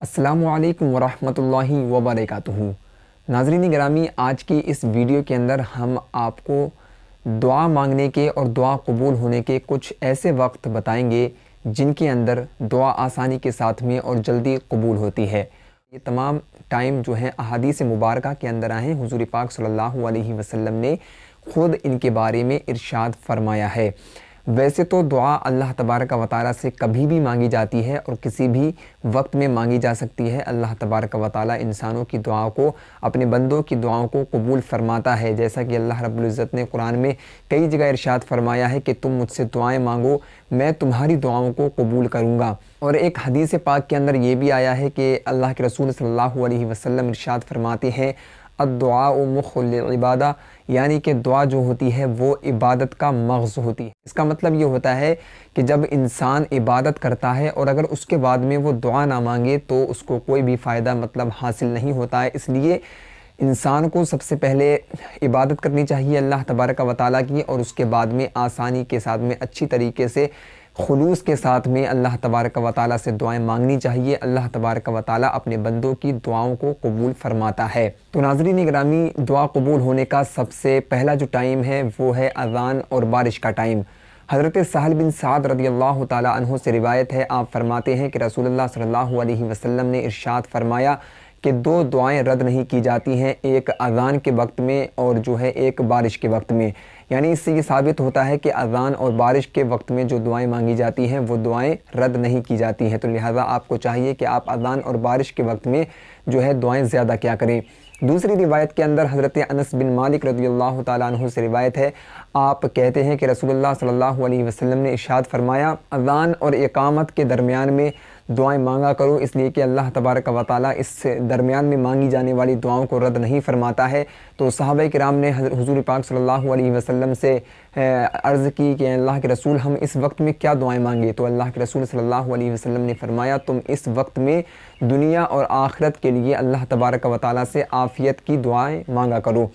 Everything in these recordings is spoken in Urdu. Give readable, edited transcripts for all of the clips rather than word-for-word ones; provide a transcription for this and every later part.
السلام علیکم ورحمۃ اللہ وبرکاتہ۔ ناظرین گرامی، آج کی اس ویڈیو کے اندر ہم آپ کو دعا مانگنے کے اور دعا قبول ہونے کے کچھ ایسے وقت بتائیں گے جن کے اندر دعا آسانی کے ساتھ میں اور جلدی قبول ہوتی ہے۔ یہ تمام ٹائم جو ہیں احادیث مبارکہ کے اندر آئے ہیں۔ حضور پاک صلی اللہ علیہ وسلم نے خود ان کے بارے میں ارشاد فرمایا ہے۔ ویسے تو دعا اللہ تبارک و تعالیٰ سے کبھی بھی مانگی جاتی ہے اور کسی بھی وقت میں مانگی جا سکتی ہے۔ اللہ تبارک و تعالیٰ انسانوں کی دعاؤں کو، اپنے بندوں کی دعاؤں کو قبول فرماتا ہے، جیسا کہ اللہ رب العزت نے قرآن میں کئی جگہ ارشاد فرمایا ہے کہ تم مجھ سے دعائیں مانگو، میں تمہاری دعاؤں کو قبول کروں گا۔ اور ایک حدیث پاک کے اندر یہ بھی آیا ہے کہ اللہ کے رسول صلی اللہ علیہ وسلم ارشاد فرماتے ہیں الدعاء مخ العبادہ، یعنی کہ دعا جو ہوتی ہے وہ عبادت کا مغز ہوتی ہے۔ اس کا مطلب یہ ہوتا ہے کہ جب انسان عبادت کرتا ہے اور اگر اس کے بعد میں وہ دعا نہ مانگے تو اس کو کوئی بھی فائدہ حاصل نہیں ہوتا ہے۔ اس لیے انسان کو سب سے پہلے عبادت کرنی چاہیے اللہ تبارک و تعالیٰ کی، اور اس کے بعد میں آسانی کے ساتھ میں اچھی طریقے سے خلوص کے ساتھ میں اللہ تبارک و تعالیٰ سے دعائیں مانگنی چاہیے۔ اللہ تبارک و تعالیٰ اپنے بندوں کی دعاؤں کو قبول فرماتا ہے۔ تو ناظرین گرامی، دعا قبول ہونے کا سب سے پہلا جو ٹائم ہے وہ ہے اذان اور بارش کا ٹائم۔ حضرت سہل بن سعد رضی اللہ تعالیٰ عنہ سے روایت ہے، آپ فرماتے ہیں کہ رسول اللہ صلی اللہ علیہ وسلم نے ارشاد فرمایا کہ دو دعائیں رد نہیں کی جاتی ہیں، ایک اذان کے وقت میں اور جو ہے ایک بارش کے وقت میں۔ یعنی اس سے یہ ثابت ہوتا ہے کہ اذان اور بارش کے وقت میں جو دعائیں مانگی جاتی ہیں وہ دعائیں رد نہیں کی جاتی ہیں۔ تو لہٰذا آپ کو چاہیے کہ آپ اذان اور بارش کے وقت میں جو ہے دعائیں زیادہ کیا کریں۔ دوسری روایت کے اندر حضرت انس بن مالک رضی اللہ تعالیٰ عنہ سے روایت ہے، آپ کہتے ہیں کہ رسول اللہ صلی اللہ علیہ وسلم نے ارشاد فرمایا اذان اور اقامت کے درمیان میں دعائیں مانگا کرو، اس لیے کہ اللہ تبارک و تعالیٰ اس درمیان میں مانگی جانے والی دعاؤں کو رد نہیں فرماتا ہے۔ تو صحابہ کرام نے حضور پاک صلی اللہ علیہ وسلم سے عرض کی کہ اللہ کے رسول ہم اس وقت میں کیا دعائیں مانگے؟ تو اللہ کے رسول صلی اللہ علیہ وسلم نے فرمایا تم اس وقت میں دنیا اور آخرت کے لیے اللہ تبارک و تعالیٰ سے عافیت کی دعائیں مانگا کرو۔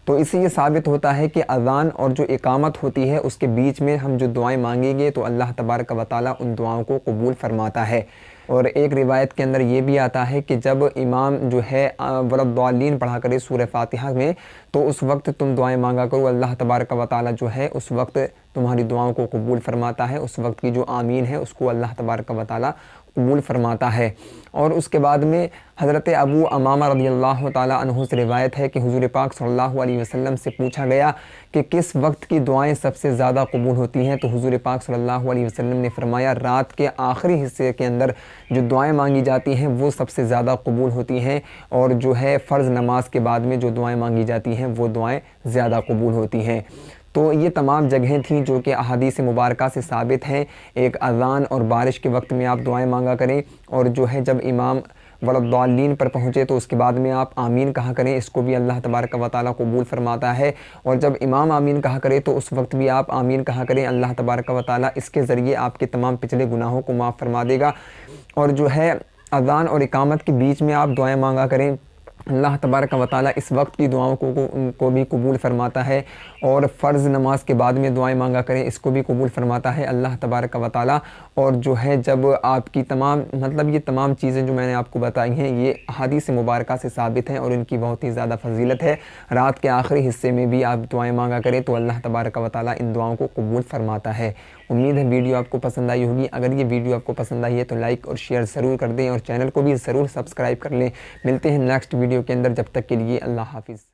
تو اس سے یہ ثابت ہوتا ہے کہ اذان اور جو اقامت ہوتی ہے اس کے بیچ میں ہم جو دعائیں مانگیں گے تو اللہ تبارک و تعالیٰ ان دعاؤں کو قبول فرماتا ہے۔ اور ایک روایت کے اندر یہ بھی آتا ہے کہ جب امام جو ہے وللضالین پڑھا کرے سورہ فاتحہ میں تو اس وقت تم دعائیں مانگا کرو، اللہ تبارک و تعالیٰ جو ہے اس وقت تمہاری دعاؤں کو قبول فرماتا ہے، اس وقت کی جو آمین ہے اس کو اللہ تبارک و تعالیٰ قبول فرماتا ہے۔ اور اس کے بعد میں حضرت ابو امامہ رضی اللہ تعالیٰ عنہ سے روایت ہے کہ حضور پاک صلی اللہ علیہ وسلم سے پوچھا گیا کہ کس وقت کی دعائیں سب سے زیادہ قبول ہوتی ہیں؟ تو حضور پاک صلی اللہ علیہ وسلم نے فرمایا رات کے آخری حصے کے اندر جو دعائیں مانگی جاتی ہیں وہ سب سے زیادہ قبول ہوتی ہیں، اور جو ہے فرض نماز کے بعد میں جو دعائیں مانگی جاتی ہیں وہ دعائیں زیادہ قبول ہوتی ہیں۔ تو یہ تمام جگہیں تھیں جو کہ احادیث مبارکہ سے ثابت ہیں۔ ایک اذان اور بارش کے وقت میں آپ دعائیں مانگا کریں، اور جو ہے جب امام وللضالین پر پہنچے تو اس کے بعد میں آپ آمین کہا کریں، اس کو بھی اللہ تبارک و تعالیٰ قبول فرماتا ہے۔ اور جب امام آمین کہا کرے تو اس وقت بھی آپ آمین کہا کریں، اللہ تبارک و تعالیٰ اس کے ذریعے آپ کے تمام پچھلے گناہوں کو معاف فرما دے گا۔ اور جو ہے اذان اور اقامت کے بیچ میں آپ دعائیں مانگا کریں، اللہ تبارک و تعالیٰ اس وقت کی دعاؤں کو بھی قبول فرماتا ہے۔ اور فرض نماز کے بعد میں دعائیں مانگا کریں، اس کو بھی قبول فرماتا ہے اللہ تبارک و تعالیٰ۔ اور جو ہے جب آپ کی یہ تمام چیزیں جو میں نے آپ کو بتائی ہیں یہ احادیث مبارکہ سے ثابت ہیں اور ان کی بہت ہی زیادہ فضیلت ہے۔ رات کے آخری حصے میں بھی آپ دعائیں مانگا کریں تو اللہ تبارک و تعالیٰ ان دعاؤں کو قبول فرماتا ہے۔ امید ہے ویڈیو آپ کو پسند آئی ہوگی۔ اگر یہ ویڈیو آپ کو پسند آئی ہے تو لائک اور شیئر ضرور کر دیں، اور چینل کو بھی ضرور سبسکرائب کر لیں۔ ملتے ہیں نیکسٹ ویڈیو کے اندر، جب تک کے لیے اللہ حافظ۔